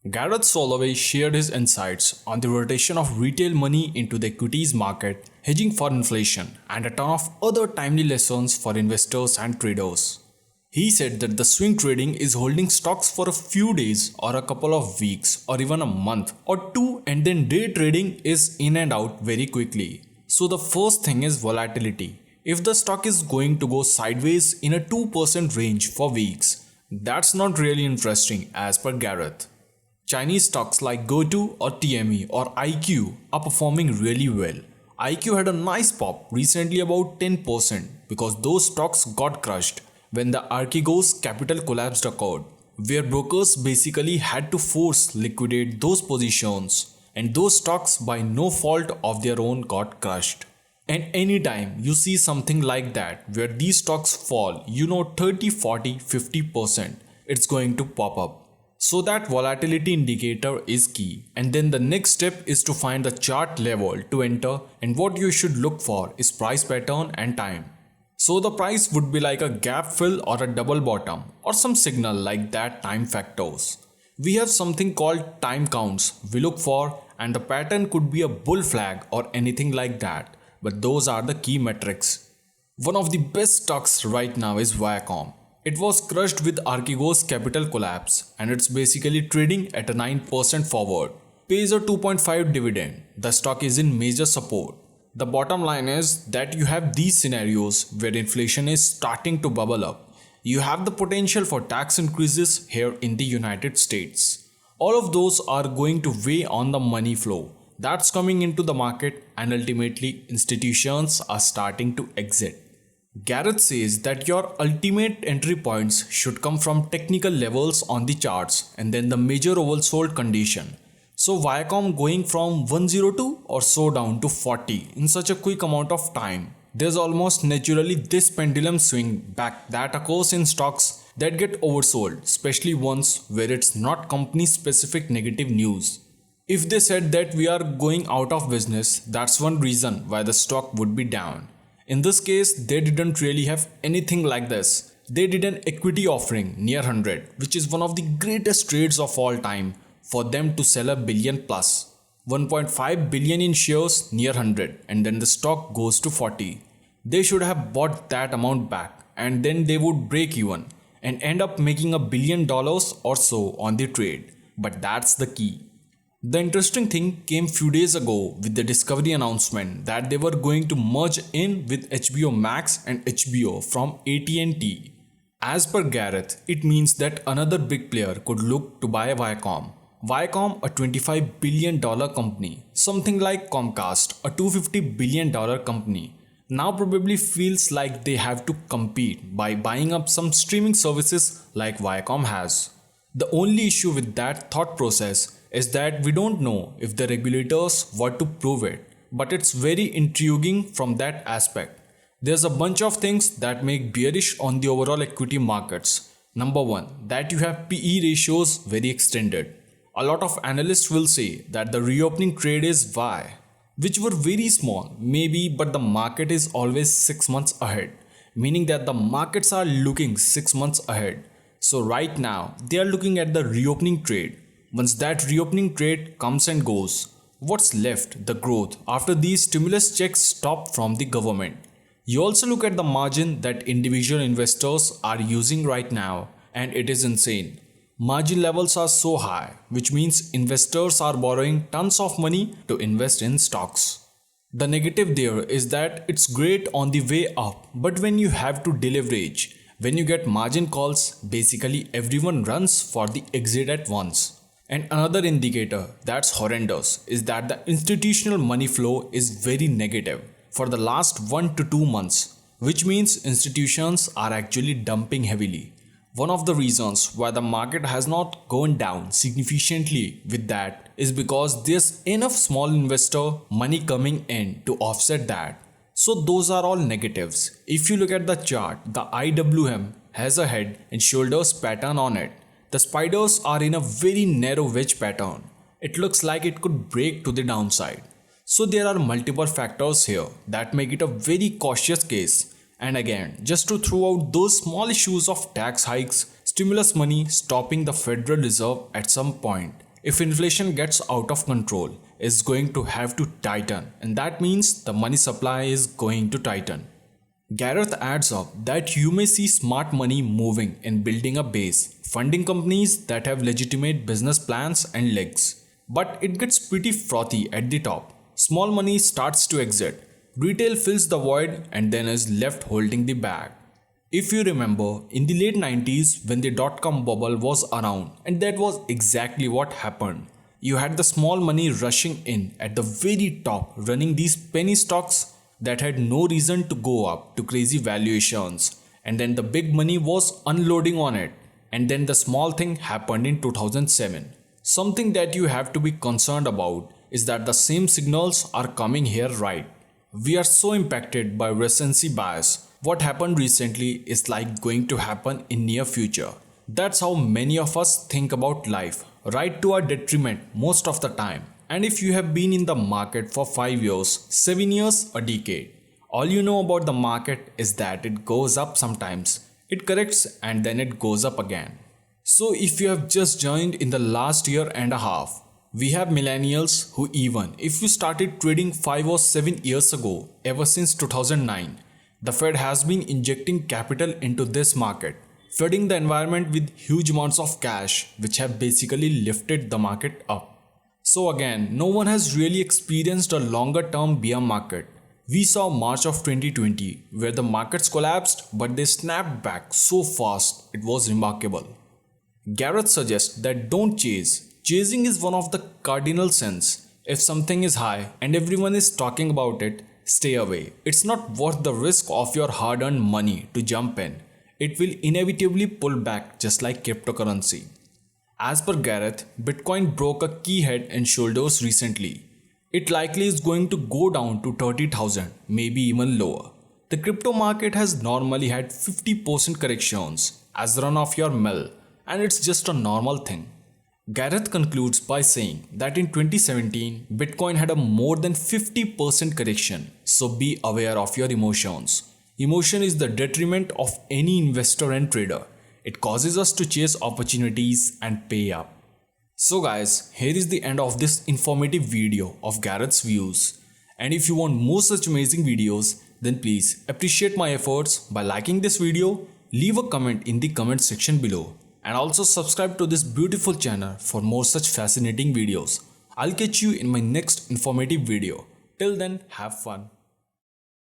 Gareth Soloway shared his insights on the rotation of retail money into the equities market, hedging for inflation, and a ton of other timely lessons for investors and traders. He said that the swing trading is holding stocks for a few days or a couple of weeks or even a month or two, and then day trading is in and out very quickly. So the first thing is volatility. If the stock is going to go sideways in a 2% range for weeks, that's not really interesting as per Gareth. Chinese stocks like GoTo or TME or IQ are performing really well. IQ had a nice pop recently about 10% because those stocks got crushed when the Archegos capital collapse occurred, where brokers basically had to force liquidate those positions, and those stocks by no fault of their own got crushed. And anytime you see something like that where these stocks fall, 30, 40, 50%, it's going to pop up. So that volatility indicator is key, and then the next step is to find the chart level to enter, and what you should look for is price pattern and time. So the price would be like a gap fill or a double bottom or some signal like that time factors. We have something called time counts we look for, and the pattern could be a bull flag or anything like that, but those are the key metrics. One of the best stocks right now is Viacom. It was crushed with Archegos capital collapse, and it's basically trading at a 9% forward. Pays a 2.5 dividend. The stock is in major support. The bottom line is that you have these scenarios where inflation is starting to bubble up. You have the potential for tax increases here in the United States. All of those are going to weigh on the money flow that's coming into the market, and ultimately institutions are starting to exit. Gareth says that your ultimate entry points should come from technical levels on the charts and then the major oversold condition. So Viacom going from 102 or so down to 40 in such a quick amount of time, there's almost naturally this pendulum swing back that occurs in stocks that get oversold, especially ones where it's not company specific negative news. If they said that we are going out of business, that's one reason why the stock would be down. In this case, they didn't really have anything like this. They did an equity offering near 100, which is one of the greatest trades of all time, for them to sell a billion plus. 1.5 billion in shares near 100, and then the stock goes to 40. They should have bought that amount back, and then they would break even and end up making $1 billion or so on the trade. But that's the key. The interesting thing came few days ago with the Discovery announcement that they were going to merge in with HBO Max and HBO from AT&T. As per Gareth, it means that another big player could look to buy Viacom. Viacom, a $25 billion company, something like Comcast, a $250 billion company, now probably feels like they have to compete by buying up some streaming services like Viacom has. The only issue with that thought process is that we don't know if the regulators were to prove it, but it's very intriguing from that aspect. There's a bunch of things that make bearish on the overall equity markets. Number one, that you have PE ratios very extended. A lot of analysts will say that the reopening trade is Y, which were very small, maybe, but the market is always 6 months ahead, meaning that the markets are looking 6 months ahead. So right now, they are looking at the reopening trade. Once that reopening trade comes and goes, what's left? The growth after these stimulus checks stop from the government. You also look at the margin that individual investors are using right now, and it is insane. Margin levels are so high, which means investors are borrowing tons of money to invest in stocks. The negative there is that it's great on the way up, but when you have to deleverage, when you get margin calls, basically everyone runs for the exit at once. And another indicator that's horrendous is that the institutional money flow is very negative for the last 1 to 2 months, which means institutions are actually dumping heavily. One of the reasons why the market has not gone down significantly with that is because there's enough small investor money coming in to offset that. So those are all negatives. If you look at the chart, the IWM has a head and shoulders pattern on it. The spiders are in a very narrow wedge pattern. It looks like it could break to the downside. So there are multiple factors here that make it a very cautious case. And again, just to throw out those small issues of tax hikes, stimulus money stopping the Federal Reserve at some point, If inflation gets out of control, it's going to have to tighten, and that means the money supply is going to tighten. Gareth adds up that you may see smart money moving in building a base, funding companies that have legitimate business plans and legs. But it gets pretty frothy at the top. Small money starts to exit, retail fills the void and then is left holding the bag. If you remember, in the late 90s when the dot-com bubble was around, and that was exactly what happened. You had the small money rushing in at the very top, running these penny stocks that had no reason to go up to crazy valuations, and then the big money was unloading on it, and then the small thing happened in 2007. Something that you have to be concerned about is that the same signals are coming here, right? We are so impacted by recency bias. What happened recently is like going to happen in near future. That's how many of us think about life, right, to our detriment most of the time. And if you have been in the market for 5 years, 7 years, a decade, all you know about the market is that it goes up sometimes, it corrects and then it goes up again. So if you have just joined in the last year and a half, we have millennials who, even if you started trading 5 or 7 years ago, ever since 2009, the Fed has been injecting capital into this market, flooding the environment with huge amounts of cash which have basically lifted the market up. So again, no one has really experienced a longer term bear market. We saw March of 2020 where the markets collapsed but they snapped back so fast, it was remarkable. Gareth suggests that don't chase. Chasing is one of the cardinal sins. If something is high and everyone is talking about it, stay away. It's not worth the risk of your hard-earned money to jump in. It will inevitably pull back just like cryptocurrency. As per Gareth, Bitcoin broke a key head and shoulders recently. It likely is going to go down to 30,000, maybe even lower. The crypto market has normally had 50% corrections as run of your mill, and it's just a normal thing. Gareth concludes by saying that in 2017, Bitcoin had a more than 50% correction, so be aware of your emotions. Emotion is the detriment of any investor and trader. It causes us to chase opportunities and pay up. So guys, here is the end of this informative video of Gareth's views. And if you want more such amazing videos, then please appreciate my efforts by liking this video, leave a comment in the comment section below, and also subscribe to this beautiful channel for more such fascinating videos. I'll catch you in my next informative video. Till then, have fun.